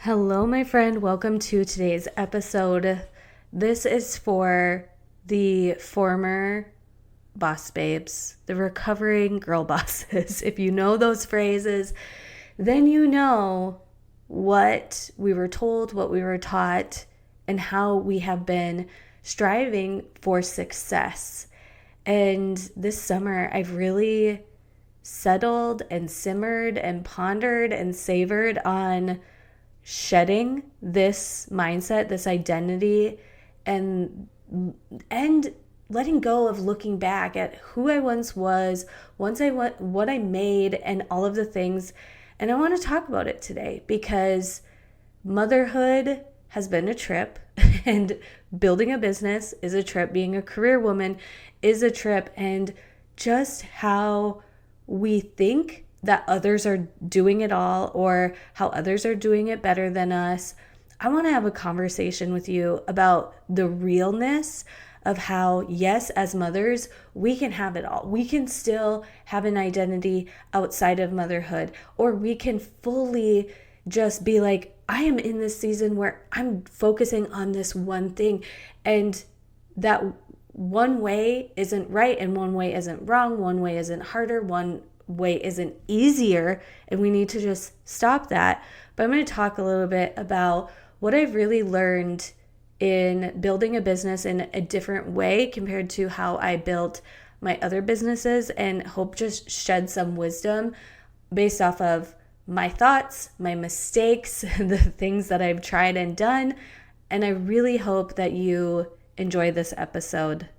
Hello, my friend. Welcome to today's episode. This is for the former boss babes, the recovering girl bosses. If you know those phrases, then you know what we were told, what we were taught, and how we have been striving for success. And this summer, I've really settled and simmered and pondered and savored on shedding this mindset, this identity, and letting go of looking back at who I once was, what I made, and all of the things. And I want to talk about it today because motherhood has been a trip, and building a business is a trip. Being a career woman is a trip, and just how we think that others are doing it all or how others are doing it better than us. I want to have a conversation with you about the realness of how, yes, as mothers, we can have it all. We can still have an identity outside of motherhood, or we can fully just be like, I am in this season where I'm focusing on this one thing, and that one way isn't right and one way isn't wrong, one way isn't harder, one way isn't easier, and we need to just stop that. But I'm going to talk a little bit about what I've really learned in building a business in a different way compared to how I built my other businesses, and hope just shed some wisdom based off of my thoughts, my mistakes, the things that I've tried and done. And I really hope that you enjoy this episode.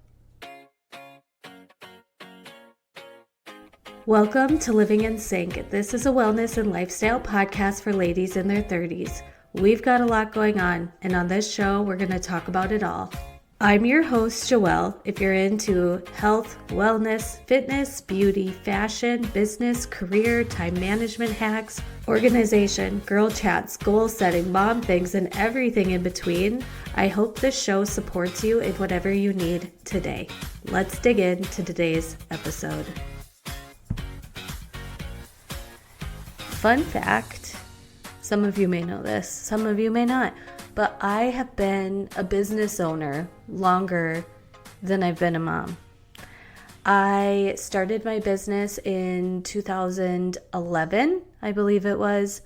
Welcome to Living in Sync. This is a wellness and lifestyle podcast for ladies in their 30s. We've got a lot going on, and on this show, we're going to talk about it all. I'm your host, Joelle. If you're into health, wellness, fitness, beauty, fashion, business, career, time management hacks, organization, girl chats, goal setting, mom things, and everything in between, I hope this show supports you in whatever you need today. Let's dig into today's episode. Fun fact, some of you may know this, some of you may not, but I have been a business owner longer than I've been a mom. I started my business in 2011, I believe it was,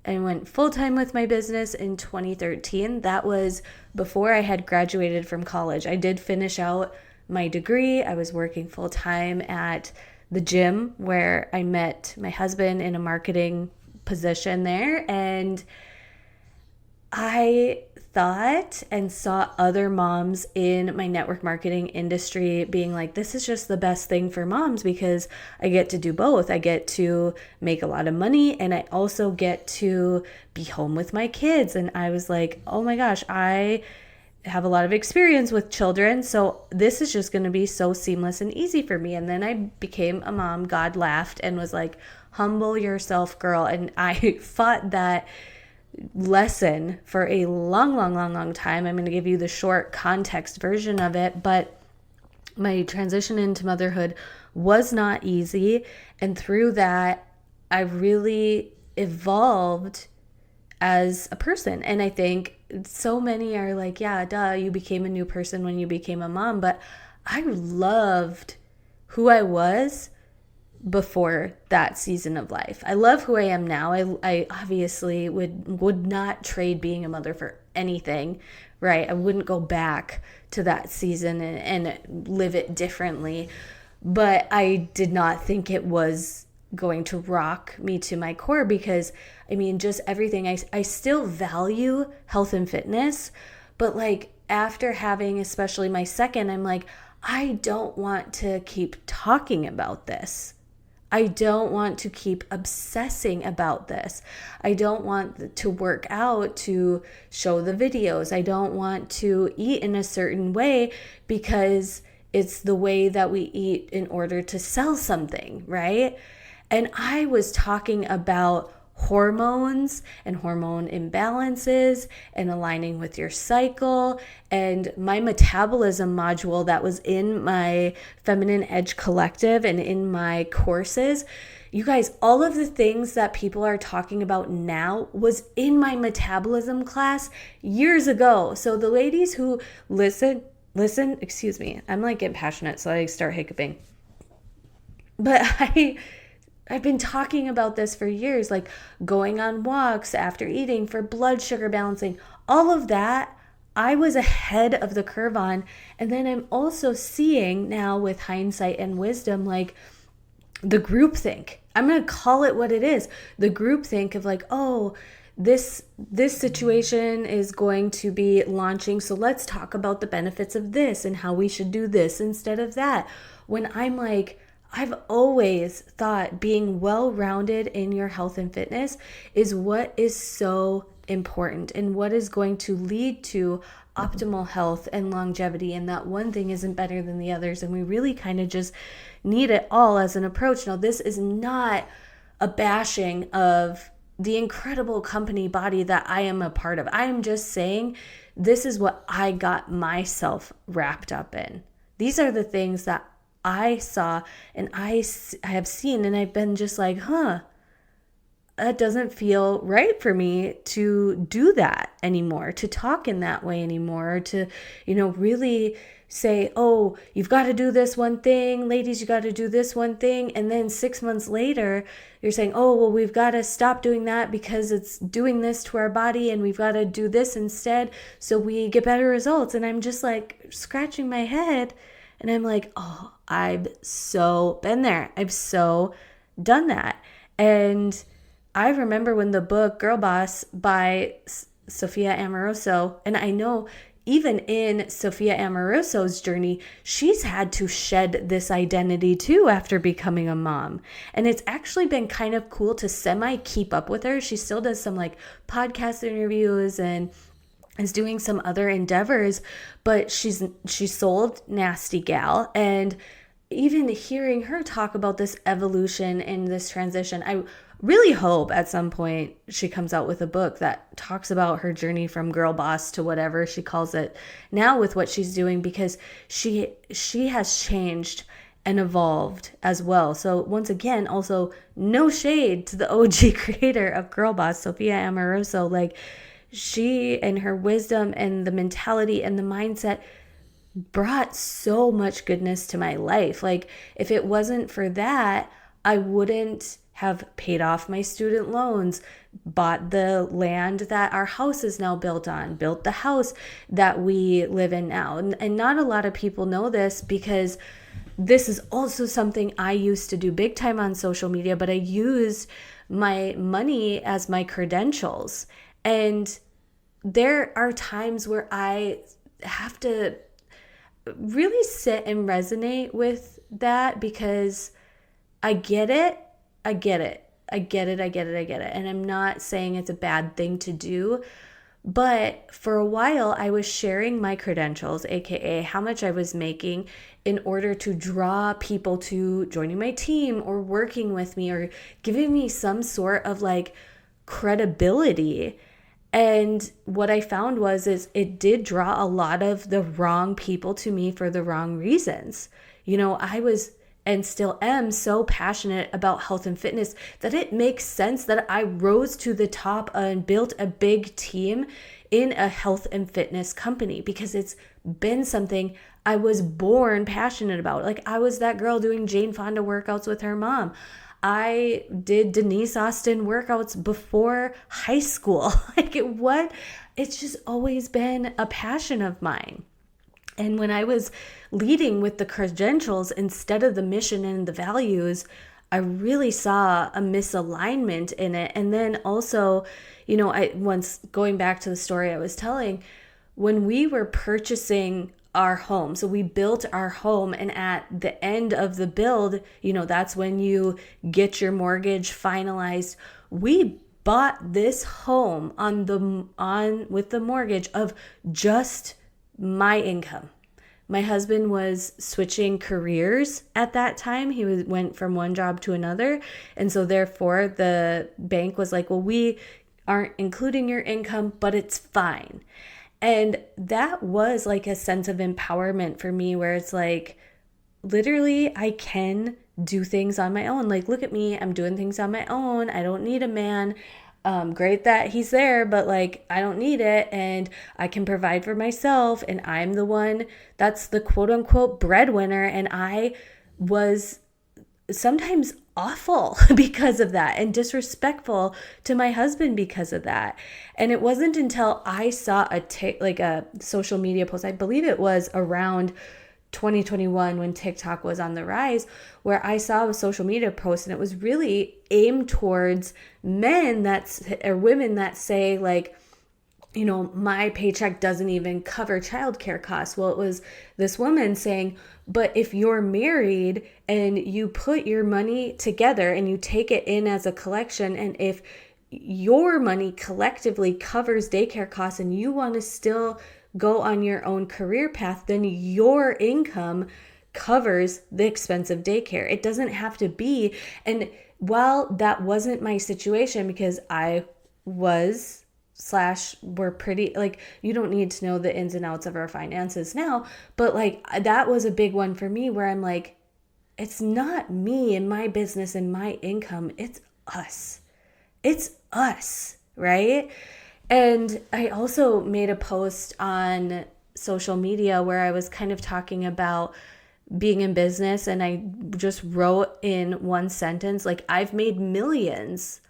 and went full-time with my business in 2013. That was before I had graduated from college. I did finish out my degree. I was working full-time at the gym where I met my husband in a marketing position there, and I thought and saw other moms in my network marketing industry being like, this is just the best thing for moms because I get to do both. I get to make a lot of money, and I also get to be home with my kids. And I was like, oh my gosh, I have a lot of experience with children, so this is just going to be so seamless and easy for me. And then I became a mom. God laughed and was like, humble yourself, girl. And I fought that lesson for a long time. I'm going to give you the short context version of it, but my transition into motherhood was not easy. And through that, I really evolved as a person. And I think so many are like, yeah, duh, you became a new person when you became a mom. But I loved who I was before that season of life. I love who I am now. I obviously would not trade being a mother for anything, right? I wouldn't go back to that season and live it differently. But I did not think it was going to rock me to my core because, I mean, just everything. I still value health and fitness, but like after having especially my second, I'm like, I don't want to keep talking about this. I don't want to keep obsessing about this. I don't want to work out to show the videos. I don't want to eat in a certain way because it's the way that we eat in order to sell something, right? And I was talking about hormones and hormone imbalances and aligning with your cycle, and my metabolism module that was in my Feminine Edge Collective and in my courses. You guys, all of the things that people are talking about now was in my metabolism class years ago. So the ladies who listen, excuse me, I'm like getting passionate, so I start hiccuping. But I've been talking about this for years, like going on walks after eating for blood sugar balancing, all of that. I was ahead of the curve on. And then I'm also seeing now with hindsight and wisdom, like the groupthink. I'm going to call it what it is. The groupthink of like, oh, this situation is going to be launching, so let's talk about the benefits of this and how we should do this instead of that. When I'm like, I've always thought being well-rounded in your health and fitness is what is so important and what is going to lead to optimal health and longevity, and that one thing isn't better than the others, and we really kind of just need it all as an approach. Now, this is not a bashing of the incredible company body that I am a part of. I am just saying this is what I got myself wrapped up in. These are the things that I saw and I have seen, and I've been just like, that doesn't feel right for me to do that anymore, to talk in that way anymore, to, really say, oh, you've got to do this one thing, ladies, you got to do this one thing. And then 6 months later, you're saying, oh, well, we've got to stop doing that because it's doing this to our body and we've got to do this instead so we get better results. And I'm just like scratching my head and I'm like, oh, I've so been there. I've so done that. And I remember when the book Girl Boss by Sophia Amoruso, and I know even in Sophia Amoruso's journey, she's had to shed this identity too after becoming a mom. And it's actually been kind of cool to semi keep up with her. She still does some like podcast interviews and is doing some other endeavors, but she's sold Nasty Gal. And even hearing her talk about this evolution and this transition, I really hope at some point she comes out with a book that talks about her journey from girl boss to whatever she calls it now with what she's doing, because she has changed and evolved as well. So once again, also no shade to the OG creator of Girl Boss, Sophia Amoruso. Like, she and her wisdom and the mentality and the mindset brought so much goodness to my life. Like, if it wasn't for that, I wouldn't have paid off my student loans, bought the land that our house is now built on, built the house that we live in now. And not a lot of people know this, because this is also something I used to do big time on social media, but I used my money as my credentials. And there are times where I have to really sit and resonate with that, because I get it. And I'm not saying it's a bad thing to do, but for a while I was sharing my credentials, aka how much I was making, in order to draw people to joining my team or working with me or giving me some sort of like credibility. And what I found is it did draw a lot of the wrong people to me for the wrong reasons. I was and still am so passionate about health and fitness that it makes sense that I rose to the top and built a big team in a health and fitness company, because it's been something I was born passionate about. Like, I was that girl doing Jane Fonda workouts with her mom. I did Denise Austin workouts before high school. It's just always been a passion of mine. And when I was leading with the credentials instead of the mission and the values, I really saw a misalignment in it. And then also, once going back to the story I was telling, when we were purchasing our home, so we built our home, and at the end of the build, that's when you get your mortgage finalized. We bought this home with the mortgage of just my income. My husband was switching careers at that time. He went from one job to another. And so therefore the bank was like, well, we aren't including your income, but it's fine. And that was like a sense of empowerment for me, where it's like, literally I can do things on my own. Like, look at me, I'm doing things on my own. I don't need a man. Great that he's there, but like, I don't need it, and I can provide for myself, and I'm the one that's the quote unquote breadwinner. And I was sometimes awful because of that, and disrespectful to my husband because of that. And it wasn't until I saw a social media post, I believe it was around 2021 when TikTok was on the rise, where I saw a social media post, and it was really aimed towards men or women that say like, you know, my paycheck doesn't even cover childcare costs. Well, it was this woman saying, but if you're married and you put your money together and you take it in as a collection, and if your money collectively covers daycare costs and you want to still go on your own career path, then your income covers the expense of daycare. It doesn't have to be. And while that wasn't my situation, because I was we're pretty, like, you don't need to know the ins and outs of our finances now, but like that was a big one for me, where I'm like, it's not me and my business and my income, it's us. It's us, right? And I also made a post on social media where I was kind of talking about being in business, and I just wrote in one sentence, like, I've made millions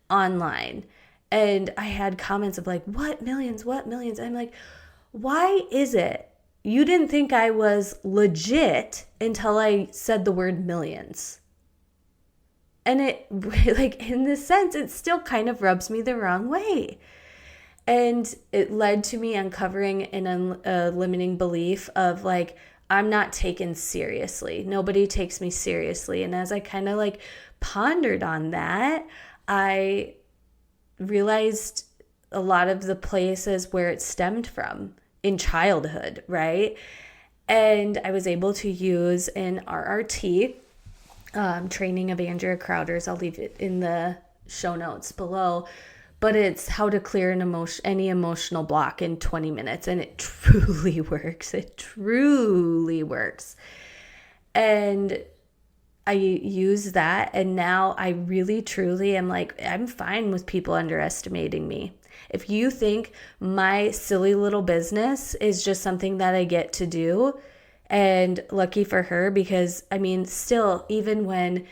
online. And I had comments of like, what millions? I'm like, why is it you didn't think I was legit until I said the word millions? And it, like, in this sense, it still kind of rubs me the wrong way. And it led to me uncovering a limiting belief of like, I'm not taken seriously. Nobody takes me seriously. And as I kind of like pondered on that, I realized a lot of the places where it stemmed from in childhood, right? And I was able to use an RRT training of Andrea Crowder's. I'll leave it in the show notes below. But it's how to clear any emotional block in 20 minutes. And it truly works. It truly works. And I use that. And now I really, truly am like, I'm fine with people underestimating me. If you think my silly little business is just something that I get to do, and lucky for her, because I mean, still, even when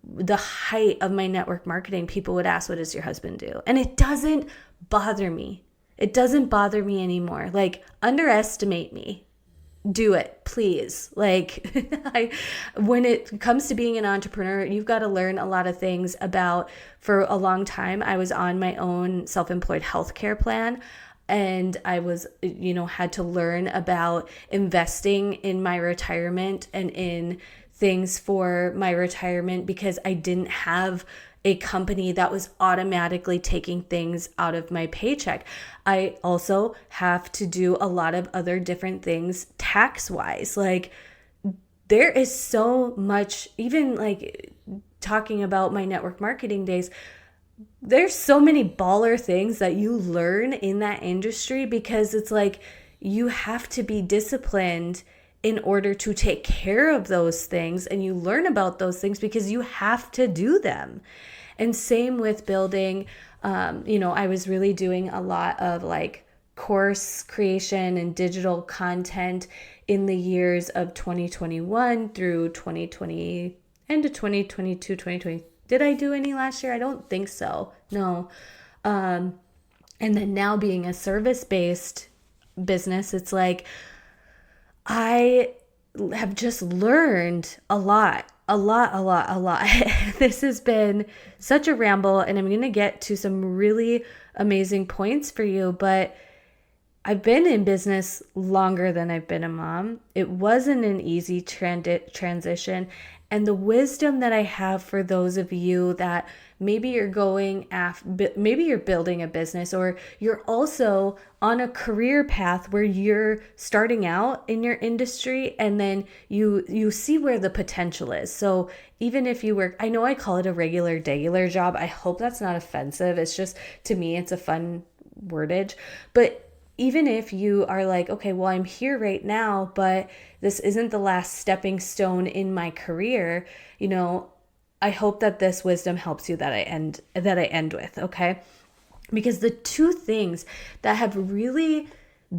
the height of my network marketing, people would ask, what does your husband do? And it doesn't bother me. It doesn't bother me anymore. Like, underestimate me. Do it, please. Like, when it comes to being an entrepreneur, you've got to learn a lot of things about, for a long time, I was on my own self-employed healthcare plan. And I was, had to learn about investing in my retirement and in things for my retirement, because I didn't have a company that was automatically taking things out of my paycheck. I also have to do a lot of other different things tax-wise. Like, there is so much, even like talking about my network marketing days, there's so many baller things that you learn in that industry, because it's like you have to be disciplined in order to take care of those things, and you learn about those things because you have to do them. And same with building, I was really doing a lot of like course creation and digital content in the years of 2021 through 2020, end of 2022, 2020. Did I do any last year? I don't think so. No. And then now being a service-based business, it's like I have just learned a lot. This has been such a ramble, and I'm going to get to some really amazing points for you, but I've been in business longer than I've been a mom. It wasn't an easy transition. And the wisdom that I have for those of you that maybe you're maybe you're building a business, or you're also on a career path where you're starting out in your industry, and then you see where the potential is. So even if you work, I know I call it a regular job. I hope that's not offensive. It's just, to me, it's a fun wordage. But even if you are like, okay, well, I'm here right now, but this isn't the last stepping stone in my career, I hope that this wisdom helps you that I end with, okay? Because the two things that have really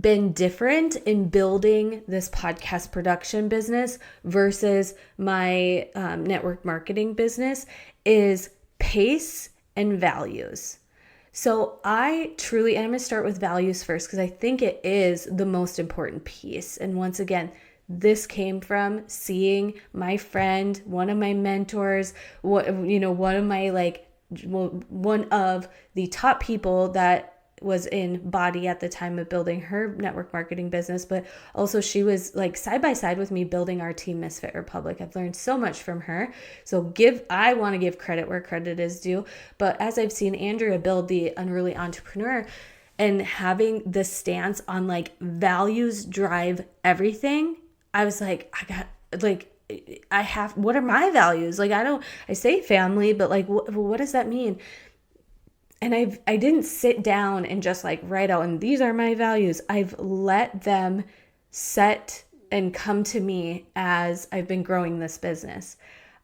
been different in building this podcast production business versus my network marketing business is pace and values. So I'm going to start with values first because I think it is the most important piece. And once again, this came from seeing my friend, one of my mentors, one of the top people that was in Body at the time of building her network marketing business, but also she was like side by side with me building our Team Misfit Republic. I've learned so much from her. So I want to give credit where credit is due. But as I've seen Andrea build the Unruly Entrepreneur and having the stance on like values drive everything, I was like, what are my values? Like, I say family, but like, what does that mean? And I didn't sit down and just like write out, and these are my values. I've let them set and come to me as I've been growing this business.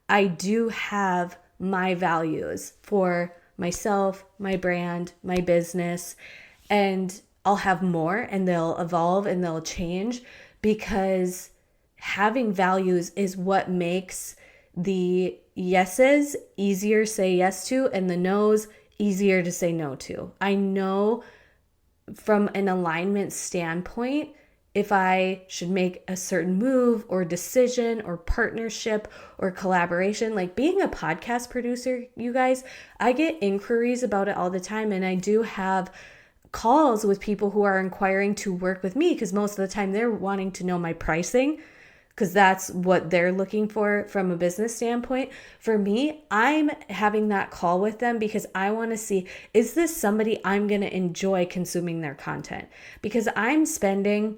I do have my values for myself, my brand, my business, and I'll have more and they'll evolve and they'll change because having values is what makes the yeses easier to say yes to and the nos easier to say no to. I know from an alignment standpoint, if I should make a certain move or decision or partnership or collaboration, like being a podcast producer, you guys, I get inquiries about it all the time. And I do have calls with people who are inquiring to work with me because most of the time they're wanting to know my pricing, because that's what they're looking for from a business standpoint. For me, I'm having that call with them because I want to see, is this somebody I'm going to enjoy consuming their content? Because I'm spending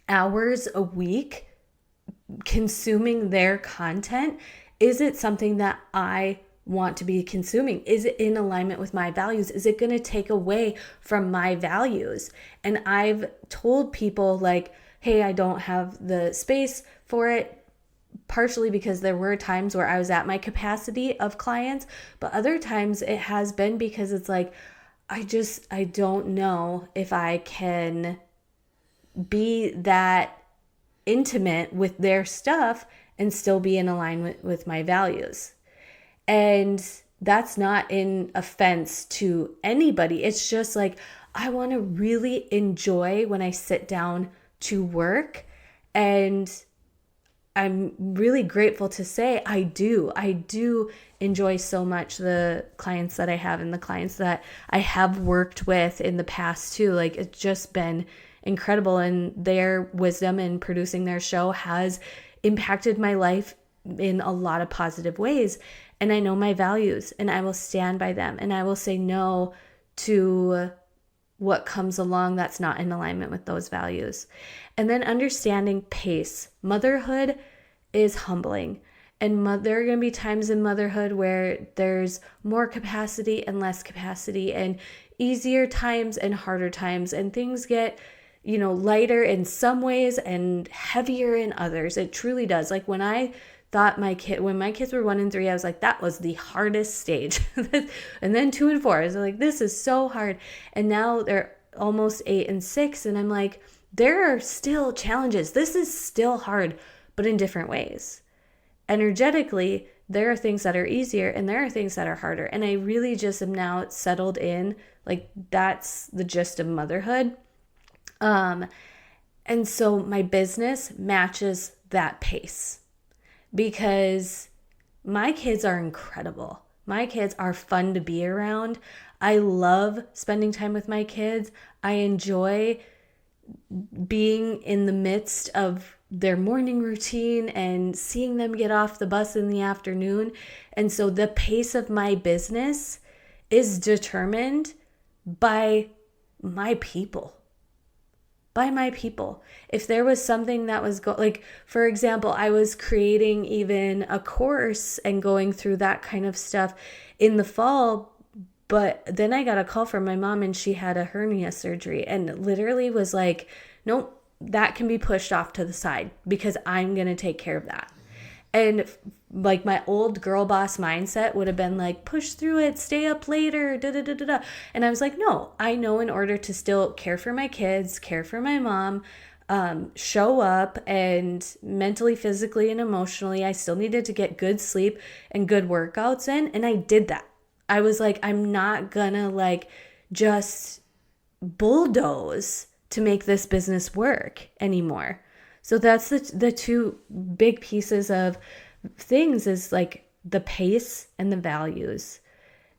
hours a week consuming their content. Is it something that I want to be consuming? Is it in alignment with my values? Is it going to take away from my values? And I've told people like, hey, I don't have the space for it, partially because there were times where I was at my capacity of clients, but other times it has been because it's like, I don't know if I can be that intimate with their stuff and still be in alignment with my values. And that's not in offense to anybody. It's just like, I want to really enjoy when I sit down to work. And I'm really grateful to say I do enjoy so much the clients that I have and the clients that I have worked with in the past too. Like, it's just been incredible, and their wisdom in producing their show has impacted my life in a lot of positive ways. And I know my values and I will stand by them, and I will say no to what comes along that's not in alignment with those values. And then understanding pace. Motherhood is humbling. And there are going to be times in motherhood where there's more capacity and less capacity, and easier times and harder times, and things get, lighter in some ways and heavier in others. It truly does. Like when I thought when my kids were 1 and 3, I was like, that was the hardest stage. And then 2 and 4, I was like, this is so hard. And now they're almost 8 and 6. And I'm like, there are still challenges. This is still hard, but in different ways. Energetically, there are things that are easier and there are things that are harder. And I really just am now settled in, like, that's the gist of motherhood. And so my business matches that pace because my kids are incredible. My kids are fun to be around. I love spending time with my kids. I enjoy being in the midst of their morning routine and seeing them get off the bus in the afternoon. And so the pace of my business is determined by my people. If there was something that was like, for example, I was creating even a course and going through that kind of stuff in the fall But then I got a call from my mom and she had a hernia surgery and literally was like, nope, that can be pushed off to the side because I'm going to take care of that. And like my old girl boss mindset would have been like, push through it, stay up later, da da da da da. And I was like, no, I know in order to still care for my kids, care for my mom, show up and mentally, physically, and emotionally, I still needed to get good sleep and good workouts in. And I did that. I was like, I'm not gonna like just bulldoze to make this business work anymore. So that's the two big pieces of things is like the pace and the values.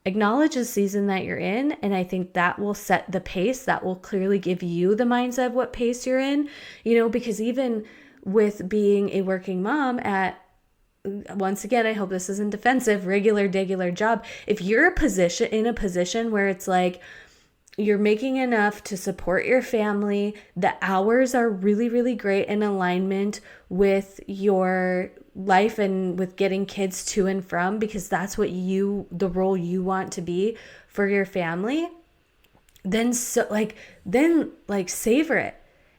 Acknowledge the season that you're in, and I think that will set the pace. That will clearly give you the mindset of what pace you're in, because even with being a working mom at, once again, I hope this isn't defensive, regular job, if you're in a position where it's like you're making enough to support your family, the hours are really, really great in alignment with your life and with getting kids to and from, because that's what the role you want to be for your family, then savor it.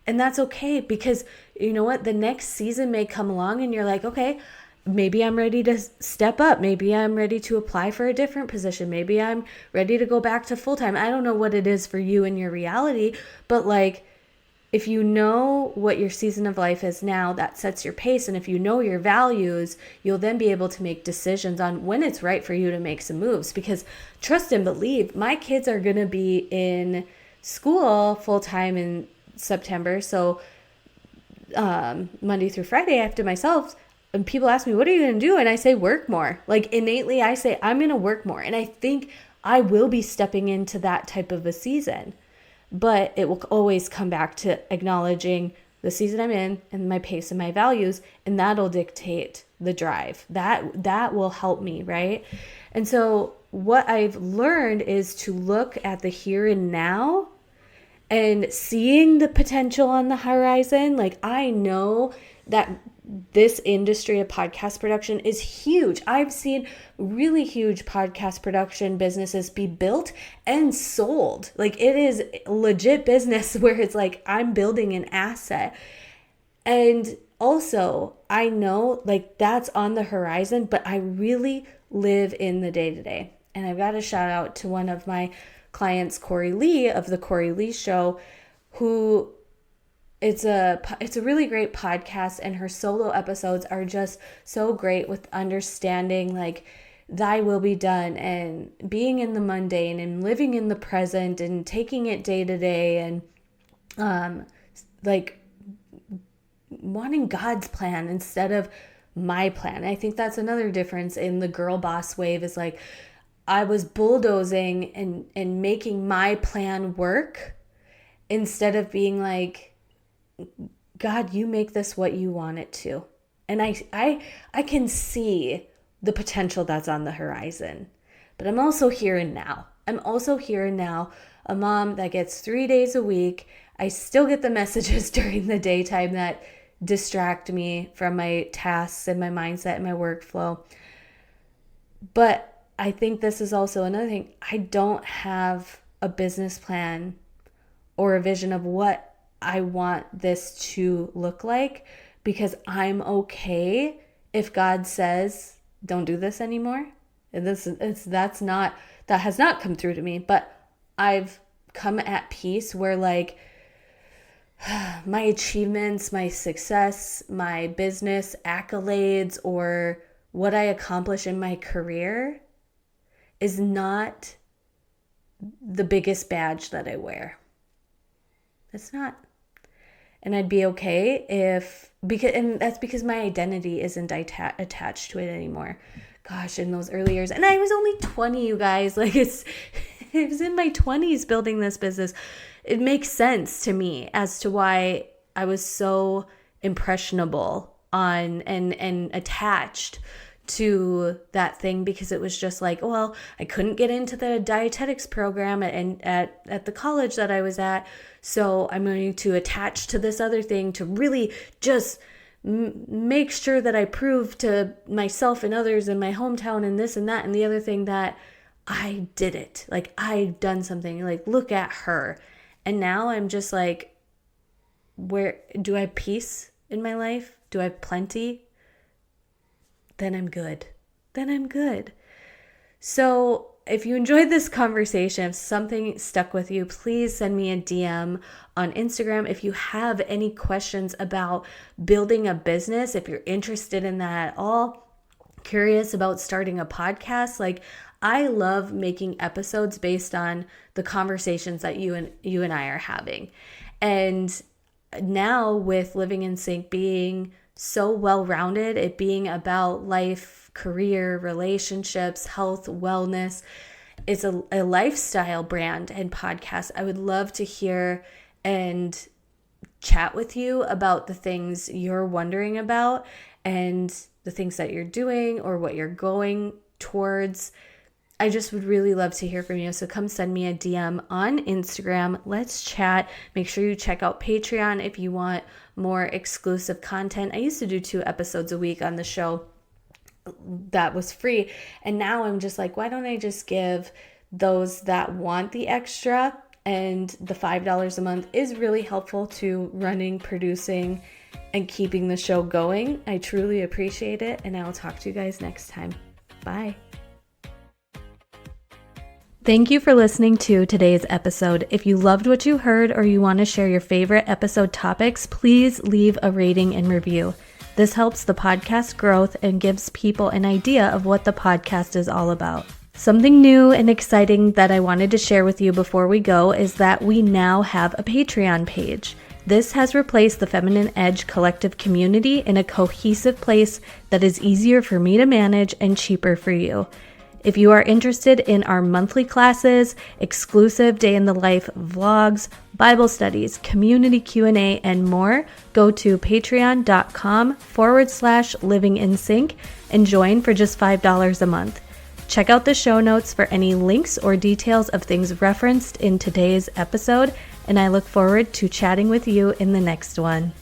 And that's okay, because you know what? The next season may come along and you're like, okay, maybe I'm ready to step up. Maybe I'm ready to apply for a different position. Maybe I'm ready to go back to full-time. I don't know what it is for you in your reality, but like, if you know what your season of life is now, that sets your pace. And if you know your values, you'll then be able to make decisions on when it's right for you to make some moves. Because trust and believe, my kids are going to be in school full-time in September. So Monday through Friday, I have to myself. And people ask me, what are you going to do? And I say, work more. Like innately, I say, I'm going to work more. And I think I will be stepping into that type of a season. But it will always come back to acknowledging the season I'm in and my pace and my values. And that'll dictate the drive. That will help me, right? And so what I've learned is to look at the here and now and seeing the potential on the horizon. Like I know that this industry of podcast production is huge. I've seen really huge podcast production businesses be built and sold. Like it is legit business where it's like I'm building an asset. And also I know like that's on the horizon, but I really live in the day-to-day. And I've got to shout out to one of my clients, Corey Lee of the Corey Lee Show, who it's a really great podcast, and her solo episodes are just so great with understanding like thy will be done and being in the mundane and living in the present and taking it day to day and like wanting God's plan instead of my plan. I think that's another difference in the girl boss wave is like I was bulldozing and making my plan work instead of being like, God, you make this what you want it to. And I can see the potential that's on the horizon. But I'm also here and now. A mom that gets 3 days a week. I still get the messages during the daytime that distract me from my tasks and my mindset and my workflow. But I think this is also another thing. I don't have a business plan or a vision of what I want this to look like, because I'm okay if God says don't do this anymore. And that has not come through to me, but I've come at peace where like my achievements, my success, my business accolades, or what I accomplish in my career is not the biggest badge that I wear. It's not. And I'd be okay and that's because my identity isn't attached to it anymore. Gosh, in those early years, and I was only 20, you guys, like it was in my 20s building this business. It makes sense to me as to why I was so impressionable on and attached to that thing, because it was just like, well, I couldn't get into the dietetics program at the college that I was at, so I'm going to attach to this other thing to really just make sure that I prove to myself and others in my hometown and this and that and the other thing that I did it. Like, I've done something. Like, look at her. And now I'm just like, where do I have peace in my life? Do I have plenty? Then I'm good. So if you enjoyed this conversation, if something stuck with you, please send me a DM on Instagram. If you have any questions about building a business, if you're interested in that at all, curious about starting a podcast, like, I love making episodes based on the conversations that you and I are having. And now with Living in Sync being so well-rounded, it being about life, career, relationships, health, wellness, it's a lifestyle brand and podcast. I would love to hear and chat with you about the things you're wondering about and the things that you're doing or what you're going towards. I just would really love to hear from you. So come send me a DM on Instagram. Let's chat. Make sure you check out Patreon if you want more exclusive content. I used to do 2 episodes a week on the show that was free. And now I'm just like, why don't I just give those that want the extra? And the $5 a month is really helpful to running, producing, and keeping the show going. I truly appreciate it. And I will talk to you guys next time. Bye. Thank you for listening to today's episode. If you loved what you heard or you want to share your favorite episode topics, please leave a rating and review. This helps the podcast growth and gives people an idea of what the podcast is all about. Something new and exciting that I wanted to share with you before we go is that we now have a Patreon page. This has replaced the Feminine Edge collective community in a cohesive place that is easier for me to manage and cheaper for you. If you are interested in our monthly classes, exclusive day in the life vlogs, Bible studies, community Q&A, and more, go to patreon.com/livingInSync and join for just $5 a month. Check out the show notes for any links or details of things referenced in today's episode, and I look forward to chatting with you in the next one.